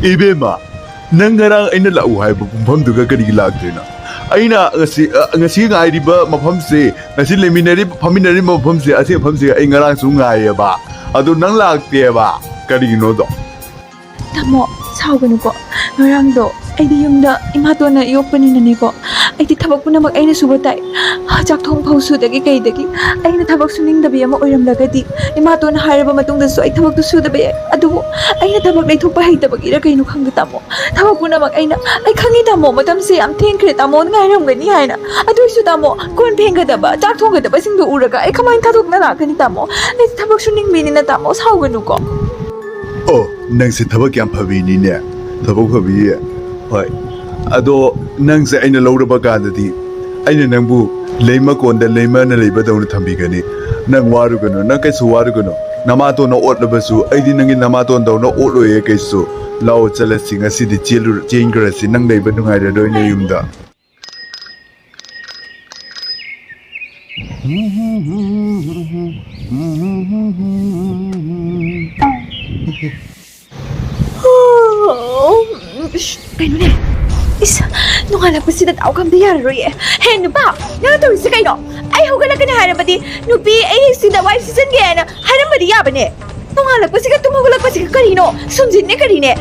Ibema, Nangara in the Lauhai Bum to Gakari Lagdina. Aina Ngasing Idiba, Mapumse, Nasileminary, Paminary Mapumse, I say Pumse, Ingara Sungayaba. I do not like Pieva, Carino. Tamo, Sauganuko, Narando, Idiumda, Imatona, opening a nico. I did Tabakuna Aina Subatai, Jackton Posu, the Gay, Aina Tabaksuning the Biamo or Lagati, Imaton Harabamatunda, so I tabak to sue the bear. Adu, Aina Tabak to buy the Bagiraka no Kangatamo. Tabakuna Aina, I can't eat a moment, I'm saying I'm thinking I'm on Gaina. I do Sudamo, Gun Pingadaba, Jackton the Basing to Uraga, I come and Tatuk Narakanitamo, let's Tabaksuning meaning at Tamos, Hauganuko. Oh, next Tabakam Pavini, Tabokavi. Why? Ado Nang's in a load of Bagadi. I Nambu, Lema con the Lema and Labor don't Tambigani. Nang Warugano, Nakas Warugano, Namato no Otlabasu, I didn't in Namato no Olo Ekeso, Lao Celesting a city children, Jingras in Nang Labor no I don't know Yumda. No, I have that outcome the other year. Hand about, now there is a kind of. I hope I can have a NUPI, I see the wife season again. Hadamadi Yabane. No, I have to Mugula Carino, Sunzi Nicarine.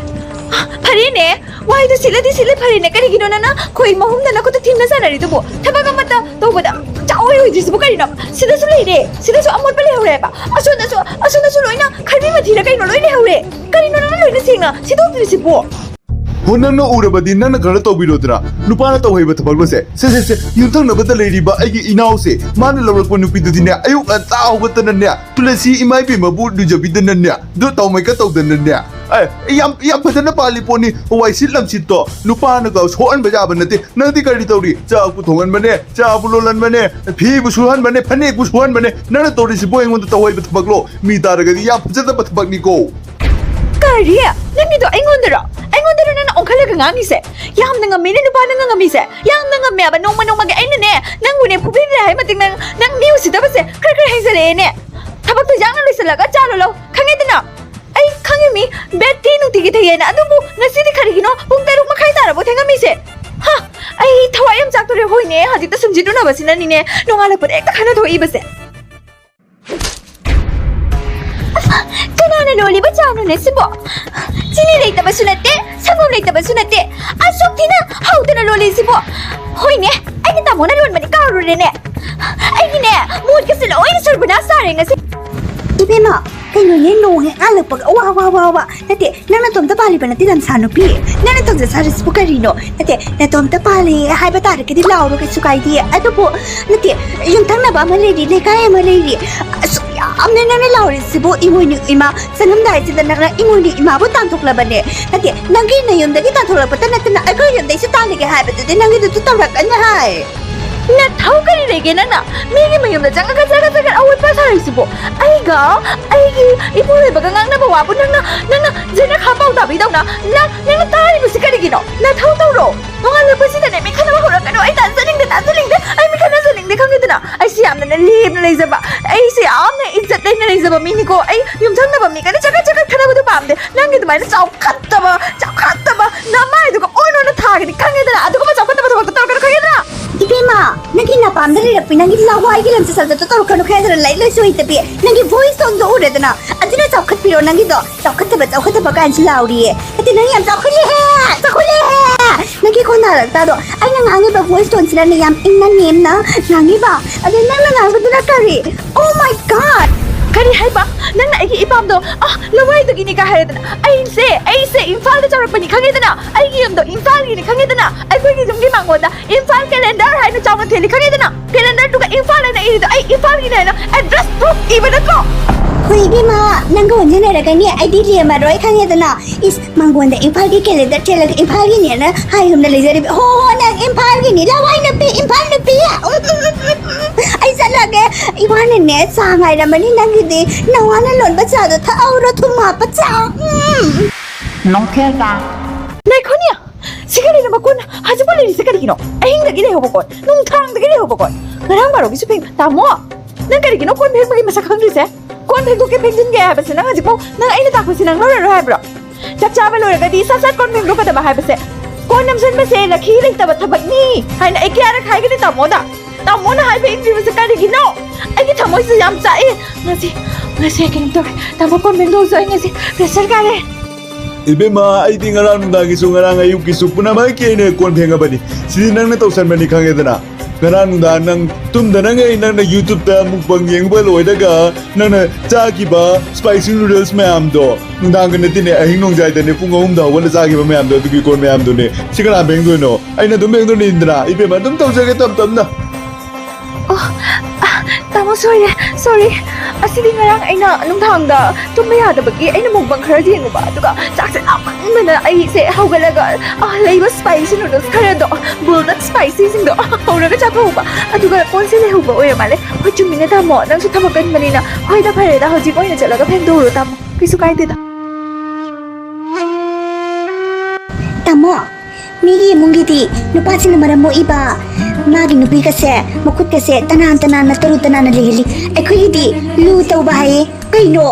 Parine, why the silly Parine Carigona, Queen Mohum, the Nakota Tina Sanari to go. Tabagamata, Tobada, Tao is Bucarino, Sidas Lady, Sidas Amopele Reba, as soon as Lorena, Carima Carino, Carino, singer, she don't visit war. Honano Urabadi, Nana Garato Bilodra, Lupana Toy with Tabagose, says, you don't know about the lady, but I inause, Manila when you put the dinner, I a tao with the Nania, to see it might be my boot to Jabi the Nania, do Tomaka of the Nania. Yam Patana Paliponi, who I sit Lamsito, Lupana goes, Horn Bajabanati, Nanticaritori, Chaputon Mane, Chapulan Mane, P was one Mane, Panek was one Mane, Nanatori is going on the Toy with Baglo, Mitaraga, Yapzeta but Bagnico. Career, let me do Engondera. Engondera and Okalagami said, Yam Nanga Minipanaga said, Yam Nanga Maba, no one over any net, Nangun Pupin, Nang music, that was a cracker Hazane. Tabak the young Lisalaga Jalo, Kangadina. I can't me, Bettino Tigitian, Adubu, Nasiti Carino, Puntaru Makaita, what I said. Ha! I thought I am Zachary Hoine, had it some Jiduna was in any ne, no one put a Canado Ibase. Canano Libatan Nesibo. Chili later Basunate, Samu later Basunate. I saw Tina, how did a Lolisibo? Hoine, I get a one on my car in it. I didn't know, Castle oyster when I starting as Ibima. Can you know I look wow, that none of the Pali Benatin Sanopi, none of the Saris Bucarino, that on the Pali, Hybataric, the Lauro Sukai, at the boat, you turn about my lady, like I am a lady. I'm the Laurisibo Imunima, Sanam died in the Nara Imuni Imabutan to Labane, that Nagina, the Gitatora, but then I agree on the satanic habit, the Nagita to Tarak and the high. Not how can it again? Maybe the Janga our Pasarisibo. I go, if we have a number one, Zena Hapa Dabidona, Nana Tari Musicarino, not how to roll. No other president, I make a hurricane, I dancing the Candida. I see I'm in a leave Elizabeth. I see I'm the Elizabeth Minico. You turn about me, and it's a Canada Band. Nangit by the South Cataba, Namai to go on the target, Canada, I don't know about the Ibima, Nagina Pandari, Pinagila, why you said the total Canada like so it be. Nagi voice on the order now. I didn't talk to Nagido, Talkataba and Laudi. I didn't talk Nagi Konara, Tado. I don't have a voice on Silaniam in the name now. Nangiba, I didn't with the curry. Oh my god! Kari Hypa, Nana Ipamdo, Lawai the Ginica Head. I say, in Father Jarapani Kangadana, I give the Infali Kangadana, I bring him Gimangoda, Infal calendar, I know Jama Telekangadana, calendar to the Infal and I Infalina, and dress proof even a go. Kuibima, Nango Generagani, I did hear my right Kangadana, is Mangonda Infali calendar, tell Infalina, I am the laser, oh, Infalini, Lawina be Infalina. I said, Ivan and Ned sang I am in no one alone but the Taura to Mapata. No care. Naconia, Sigari Makun, has a police Sicarino, I think the Gileo Bocon, no tongue the Gileo Bocon. The number is paying Tamo. Nacarino couldn't have him as a country set. Couldn't look at Pigeon Gabs and Azipo, no any tapos in a Rabra. ꯆꯥꯛ ꯆꯥꯕ ꯂꯣꯏꯔꯒꯗꯤ ꯁꯠ ꯁꯠ ꯀꯣꯟ ꯐꯦꯡꯗꯣꯛꯀꯗꯕ ꯍꯥꯏꯕꯁꯦ ꯀꯣꯟ ꯅꯝꯁꯟꯕꯁꯦ ꯔꯈꯤ ꯂꯩꯇꯕ ꯊꯕꯛꯅꯤ ꯍꯥꯏꯅ ꯑꯩ ꯀꯌꯥꯔꯛ ꯍꯥꯏꯒꯅꯤ ꯇꯥꯃꯣꯗ ꯇꯥꯃꯣꯅ ꯍꯥꯏꯕ ꯏꯟꯗ꯭ꯔꯤꯕꯁꯦ ꯀꯔꯤꯒꯤꯅꯣ ꯑꯩꯒꯤ ꯊꯃꯣꯏꯁꯦ ꯌꯥꯝ ꯆꯥꯛꯑꯦ ꯉꯁꯤ ꯀꯩꯅꯣ ꯇꯧꯔꯦ ꯇꯥꯃꯣ ꯀꯣꯟ ꯐꯦꯡꯗꯣꯛꯑꯁꯨ ꯑꯩ ꯉꯁꯤ ꯄ꯭ꯔꯦꯁꯔ ꯀꯥꯔꯦ Ibema aidi ngarang nundangisu ngarang ayukisu punamaki ne kon phengabani sidi nangna tawsanbani khangedana ngarang nundang nang tumda nang ai nang na YouTube ta mukbang yengba loidaga nang na chakiba spicy noodles mayam do nundang ne tine ahin nongjai da ne pung ahum da wala chakiba mayam do dugi kon mayam do ne sigala beng do no aina dum beng do ne indra ibema dum tawjage tam na Tamo sorry asidi ngarang aina nungthangda tumba yadabagi aina mukbang khara jenguba aduga chakse amana ai se hawgalaga leiba spicy noodles khara do bulldog spicy singdo hawraga chakhuba aduga konse lehuba oya male hoi chumine tamo nangsu thamakan manina hoi da phare da hoji koina chalaga phengdoro tamo kisu kaide da Tamo migi mungidi nupasina maramo iba magi nupi kase makut kase tanan na taru tanan lehli ekhoi di lu tau bae kaino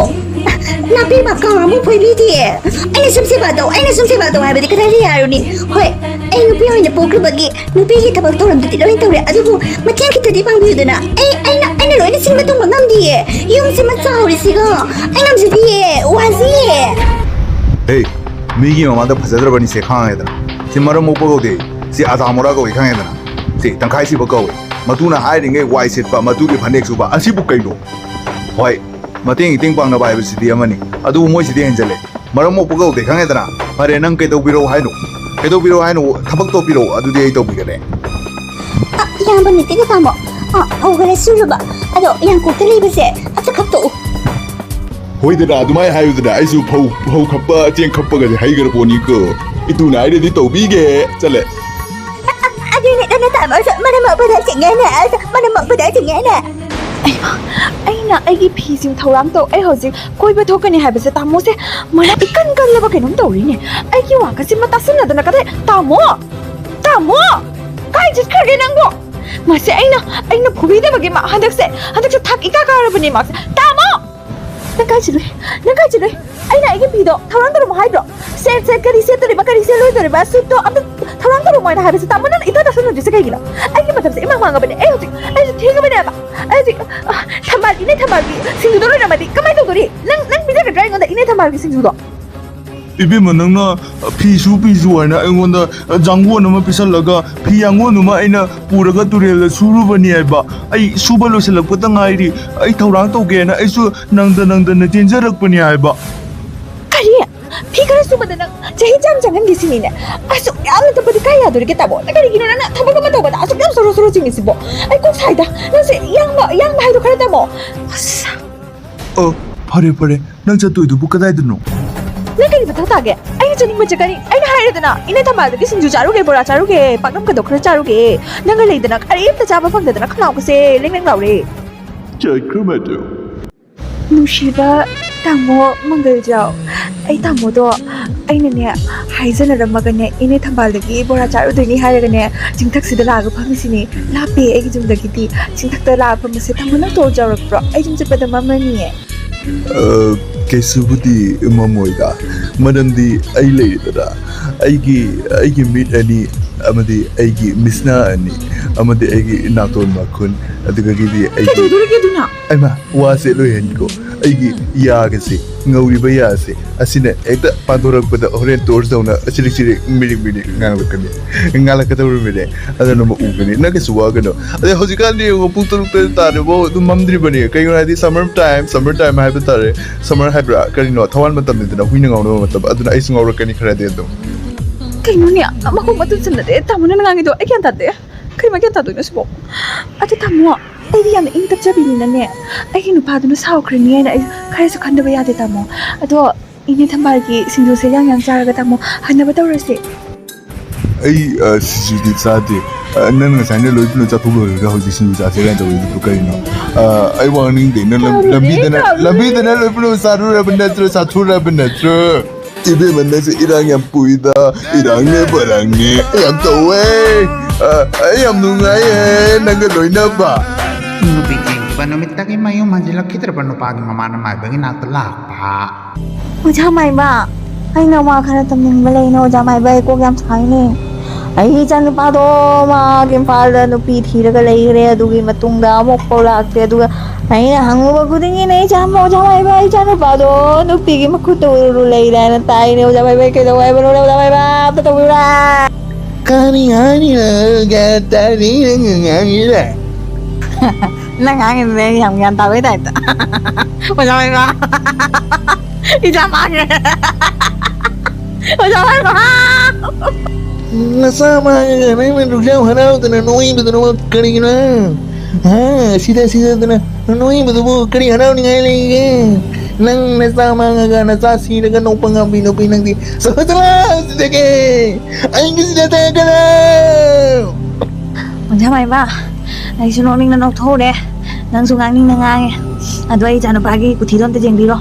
napi maka mu phoi bi di aina sumse ba do hai badi kadari yaruni hoi ai nupi hoina pokru bagi nupi gi tabak toram di loi tawre adubu matyan kita di pang bi dana aina loi ni singba tung ngam di yum se ma chauri siga aina mse di wazi hey migi mama da phajadra bani se khangedana simara mo pogode si adamora go khangedana si tangkai si bagaw matuna hairinge wai sit pa matugi phanek su ba asibu kaino hoi mating ting pang na bai bi sidi amani adu moi sidi enjale maramo pagaw de khangedana pare nang kai do biro haino thabak to biro adu de ai to bigane yang bani tiga tamo hogale suruba ado yang ko tele bese ata kapto hoi da adumai hayu da ai su phau khappa cheng khappa ga hai gar poni ko itu na ai de to bige chale adune dana tamo mana ma pada chingana mana ma pada chingana aina aigi phising thorang to ai hoji koiba thokani haibase tamo se mara ikan laba kenom tori ne aigi wa ka simma tasna dana ka tamo kai jit khage nango mase aina phubi de bagi ma hadak se thak ika karabani ma tamo nang kai chiloi aina aigi pido thorang to ma haidro set kari se tori ba kari se loi tori ba sip to am thorang to mo na haibase tamo nan ita tasna dise kai gila aigi matam se imang manga bane ai hoji thiga bane ba ai thamagi singdu do na madi kamai to dori nang bija ka drawing on the ine thamagi singdu do ibe manangna phisu aina aingonda jangwon ama pisalaga phiyangon uma aina puraga turel surubani aiba ai suba loselak pata ngairi ai thorang toge na aisu nangda na tenjarak pani aiba kari phi kara subada nang jahi jangan gisini ne asu yam to padi kai adori ke tabo na kari gino na thabaga ma to bada asu yam soro jingisi bo ai kok saida nang se yang mai do kara tamo asa pare nang chatoi du bukadai dno na kari bata tage ai jani ma jagani ai na haire dana ine thamada gi sinju charu ge bora charu ge pakam ka dokra charu ge nang le dana kari ta chaba phang dana khnau ko se leng laure chai kramato nusiba tamo mangal jao ai tamo do aina ne haizana ramaga ne ine thambal dagi bora charu dini hairaga ne jingthak sida laga phamisini lape ai gi jumda gi ti jingthak ta la phamse tamo na to jarak pro ai jum chepada mamani e Kesubudi mamoida madamdi ai leidara aigi meet ani amadi aigi misna ani amadi aigi naton makun aduga gidi aigi ke duru ke duna aima wase lo henko aigi yagase ngauri yase asina ekta pandorak pada horen tours dauna asiri miri ngalakata rumire adana ma ugani nage suwagano ade hojikandi puturukta tare bo dum mamdri bani kayona di summer time haiba tare summer hybra karino thawal matam dina huina ngawno matam aduna ai sungawrakani khara de do kayno ne amako matun sanade tamuna ngangi do ai kyan tade kai ma kyan tado no sibo ate tamo ai yan ing ta chabi ni ne ai nu pa du saw khrni ai khare su khanda ba yade tamo ado ine thambar gi sinju se yang charaga tamo hanna ba tawrase ai siji sade nan nga sane loi pno chatu lo ga hoji sin sa se ran to wi ko no ai warning de nan lambi de loi pno saru ra bna tro sathu ra bna tro ibe manne se irang yam puida irang ne barang ne yam to we ai yam nu ngai nang loi na ba NUPI panamit taki mayu manjila kitra panu pagi mamana mai bagi nak telak pa Ujah mai ma ꯑꯩꯅ ꯋꯥ ꯈꯔ ꯇꯝꯅꯤꯡꯕ ꯂꯩꯅ ꯑꯣꯖꯥ ꯃꯥꯏꯕ ꯑꯩ ꯀꯣꯛ ꯌꯥꯝ ꯁꯥꯏꯅꯦ ꯑꯩꯒꯤ ꯏꯆꯥꯅꯨꯄꯥꯗꯣ ꯃꯥꯒꯤ ꯏꯝꯐꯥꯜꯗ ꯅꯨꯄꯤ ꯊꯤꯔꯒ ꯂꯩꯈ꯭ꯔꯦ ꯑꯗꯨꯒꯤ ꯃꯇꯨꯡꯗ ꯑꯃꯨꯛ ꯐꯥꯎ ꯂꯥꯛꯇꯦ ꯑꯗꯨꯒ ꯑꯩꯅ ꯍꯪꯉꯨꯕ ꯈꯨꯗꯤꯡꯒꯤꯅꯦ ꯑꯣꯖꯥ ꯃꯥꯏꯕ ꯏꯆꯥꯅꯨꯄꯥꯗꯣ ꯅꯨꯄꯤꯒꯤ ꯃꯈꯨꯠꯇ ꯎꯔꯨ ꯂꯩꯔꯦ ꯍꯥꯏꯅ ꯇꯥꯏꯅꯦ ꯑꯣꯖꯥ ꯃꯥꯏꯕ ꯀꯩꯗꯧ ꯍꯥꯏꯕꯅꯣ ꯑꯣꯖꯥ ꯃꯥꯏꯕ ꯑꯝꯇ ꯇꯧꯕꯤꯔꯥ Kani hani gatari ngangila. ꯅꯪ ꯉꯥꯡꯉꯤꯗꯨꯅꯦ ꯌꯥꯝ ꯒ꯭ꯌꯥꯟ ꯇꯥꯕꯩ ꯇꯥꯏꯞꯇ ꯑꯣꯖꯥ ꯃꯥꯏꯕ ꯏꯆꯥ ꯃꯥꯡꯉꯦ ꯑꯣꯖꯥ ꯃꯥꯏꯕ Nasama nai menrujau harau tana noi betul kari na. Ha sida tana noi betul kari harau ni ngai lagi. Nang nasama ngaga nasa sida kan opang ambi no pinang di. Sahaja sida ke. Aing sida tak kena. ꯑꯣꯖꯥ ꯃꯥꯏꯕ ꯑꯩꯁꯨ ꯅꯣꯛꯅꯤꯡꯅ ꯅꯣꯛꯊꯣꯛꯎꯔꯦ ꯅꯪꯁꯨ ꯉꯥꯡꯅꯤꯡꯅ ꯉꯥꯡꯉꯦ ꯑꯗꯣ ꯑꯩ ꯏꯆꯥꯅꯨꯄꯥꯒꯤ ꯀꯨꯊꯤꯗꯣ ꯑꯝꯇ ꯌꯦꯡꯕꯤꯔꯣ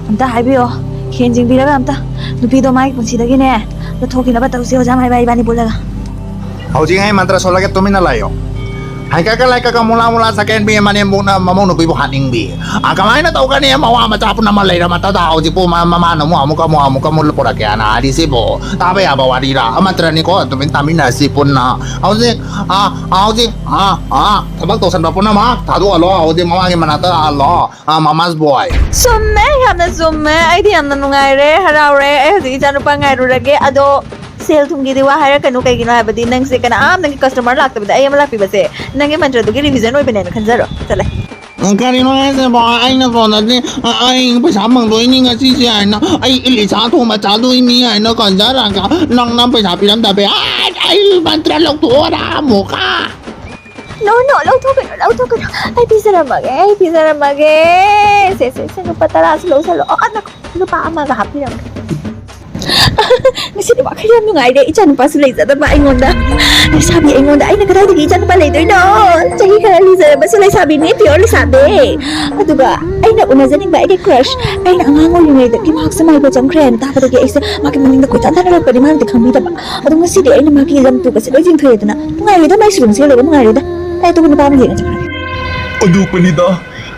ꯑꯝꯇ ꯍꯥꯏꯕꯤꯌꯣ ꯍꯦꯟ ꯌꯦꯡꯕꯤꯔꯒ ꯑꯝꯇ ꯅꯨꯄꯤꯗꯣ ꯃꯥꯒꯤ ꯄꯨꯟꯁꯤꯗꯒꯤꯅꯦ ꯂꯧꯊꯣꯛꯈꯤꯅꯕ ꯇꯧꯁꯤ ꯑꯣꯖꯥ ꯃꯥꯏꯕ ꯏꯕꯥꯅꯤ ꯄꯨꯜꯂꯒ Hauji ngai mantra sola ke tumina layo. Hai kakak lai kakak mula saken bi mane muna mamau no bi haning bi. Akamai na tau kan ya mawa mata pun nama lai mata da hauji po mama no mu amuka mu lepora ke ana di sibo. Tabe ya bawa dira. Mantra ni ko tumin tamina si pun na. Hauji tabak to san pun nama. Tadu alo hauji mama ke manata alo. Mama's boy. ꯆꯨꯝꯃꯦ ꯌꯥꯝꯅ ꯆꯨꯝꯃꯦ ꯑꯩꯗꯤ ꯌꯥꯝꯅ ꯅꯨꯡꯉꯥꯏꯔꯦ ꯍꯔꯥꯎꯔꯦ ꯑꯩ ꯍꯧꯖꯤꯛ ꯏꯆꯥꯅꯨꯄꯥ ꯉꯥꯏꯔꯨꯔꯒꯦ ꯑꯗꯣ ꯁꯦꯜ ꯊꯨꯝꯒꯤꯗꯤ ꯋꯥ ꯍꯥꯏꯔꯛꯀꯅꯨ ꯀꯩꯒꯤꯅꯣ ꯍꯥꯏꯕꯗꯤ ꯅꯪꯁꯦ ꯀꯅꯥꯝ ꯅꯪꯒꯤ ꯀꯁꯇꯃꯔ ꯂꯥꯛꯇꯕꯗ ꯑꯩ ꯑꯃ ꯂꯥꯛꯄꯤꯕꯁꯦ ꯅꯪꯒꯤ ꯃꯟꯇ꯭ꯔꯗꯨꯒꯤ ꯔꯤꯚꯤꯖꯟ ꯑꯣꯏꯕꯅꯦꯅ ꯈꯟꯖꯔꯣ ꯆꯠꯂꯦ Kari no ese bo ai na so na ni ai paisa mang doi ni nga si ai na ai ili sa tho ma cha doi ni ai na kan ja ra ka nang nam paisa piram da be ai mantra lok to ra mo ka No, ꯂꯧꯊꯣꯛꯀꯅꯨ ꯑꯩ ꯄꯤꯖꯔꯝꯃꯒꯦ ꯁꯦ ꯂꯨꯄꯥ 10 ꯂꯧꯁꯜꯂꯣ ꯅꯀꯣ ꯂꯨꯄꯥ 1ꯒ ꯍꯥꯞꯄꯤꯔꯝꯒꯦ ꯉꯁꯤꯗꯤ ꯋꯥꯈꯜ ꯌꯥꯝ ꯅꯨꯡꯉꯥꯏꯔꯦ ꯏꯆꯥꯅꯨꯄꯥꯁꯨ ꯂꯩꯖꯗꯕ ꯑꯩꯉꯣꯟꯗ ꯂꯩꯁꯥꯕꯤ ꯑꯩꯉꯣꯟꯗ ꯑꯩꯅ ꯀꯗꯥꯏꯗꯒꯤ ꯏꯆꯥꯅꯨꯄꯥ ꯂꯩꯗꯣꯏꯅꯣ ꯆꯍꯤ ꯈꯔ ꯂꯤꯖꯔꯕꯁꯨ ꯂꯩꯁꯥꯕꯤꯅꯤ ꯄꯤꯌꯣꯔ ꯂꯩꯁꯥꯕꯤ ꯑꯗꯨꯒ ꯑꯩꯅ ꯎꯅꯖꯅꯤꯡꯕ ꯑꯩꯒꯤ ꯀ꯭ꯔꯁ ꯑꯩꯅ ꯑꯉꯥꯡ ꯑꯣꯏꯔꯤꯉꯩꯗꯒꯤ ꯃꯍꯥꯛꯁꯦ ꯃꯥꯏꯕ ꯆꯪꯈ꯭ꯔꯦꯅ ꯇꯥꯕꯗꯒꯤ ꯑꯩꯁꯦ ꯃꯥꯒꯤ ꯃꯅꯤꯡꯗ ꯀꯣꯏꯇꯥꯟ ꯇꯥꯟꯅꯔꯛꯄꯅꯤ ꯃꯥꯅꯗꯤ ꯈꯪꯕꯤꯗꯕ ꯑꯗꯣ ꯉꯁꯤꯗꯤ ꯑꯩꯅ ꯃꯥꯒꯤ ꯂꯝ ꯇꯨꯒꯁꯦ ꯂꯣꯏ ꯆꯤꯡꯊꯣꯛꯑꯦꯗꯅ ꯅꯨꯡꯉꯥꯏꯔꯦꯗ ꯃꯥꯏ ꯁꯤꯒꯨꯝ ꯁꯦꯠꯂꯒ ꯅꯨꯡꯉꯥꯏꯔꯦꯗ ꯑꯩ ꯑꯇꯣꯞꯄ ꯅꯨꯄꯥ ꯑꯃ ꯌꯦꯡꯉ ꯆꯠꯈ꯭ꯔꯒꯦ ꯑꯗꯨꯄꯅꯤꯗ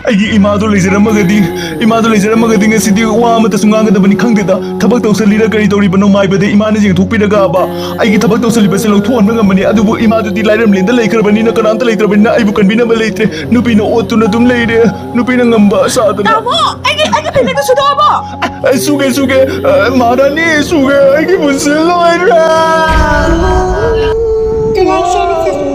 ꯑꯩꯒꯤ ꯏꯃꯥꯗꯣ ꯂꯩꯖꯔꯝꯃꯒꯗꯤ ꯉꯁꯤꯗꯤ ꯋꯥ ꯑꯃꯇꯁꯨ ꯉꯥꯡꯒꯗꯕꯅꯤ ꯈꯪꯗꯦꯗ ꯊꯕꯛ ꯇꯧꯁꯜꯂꯤꯔ ꯀꯔꯤ ꯇꯧꯔꯤꯕꯅꯣ ꯃꯥꯏꯕꯗ ꯏꯃꯥꯅ ꯌꯦꯡꯊꯣꯛꯄꯤꯔꯒꯕ ꯑꯩꯒꯤ ꯊꯕꯛ ꯇꯧꯁꯜꯂꯤꯕꯁꯦ ꯂꯧꯊꯣꯛꯍꯟꯕ ꯉꯝꯕꯅꯤ ꯑꯗꯨꯕꯨ ꯏꯃꯥꯗꯨꯗꯤ ꯂꯥꯏꯔꯝꯂꯦꯟꯗ ꯂꯩꯈ꯭ꯔꯕꯅꯤꯅ ꯀꯅꯥꯝꯇ ꯂꯩꯇ꯭ꯔꯕꯅꯤ나 ꯑꯩꯕꯨ ꯀꯟꯕꯤꯅꯕ ꯂꯩꯇ꯭ꯔꯦ ꯅꯨꯄꯤꯅ ꯑꯣꯠꯇꯨꯅ ꯑꯗꯨꯝ ꯂꯩꯔꯦ ꯅꯨꯄꯤꯅ ꯉꯝꯕ ꯁꯥꯗꯅ ꯇꯥꯃꯣ ꯑꯩꯒꯤ ꯐꯤꯅꯦꯛꯇꯣ ꯁꯨꯗꯣꯛꯑꯕꯣ ꯁꯨꯒꯦ ꯃꯍꯥꯔꯥꯅꯤ ꯁꯨꯒꯦ ꯑꯩꯒꯤ ꯄꯨꯟꯁꯤ ꯂꯣꯏꯔꯦ To like, share, and subscribe.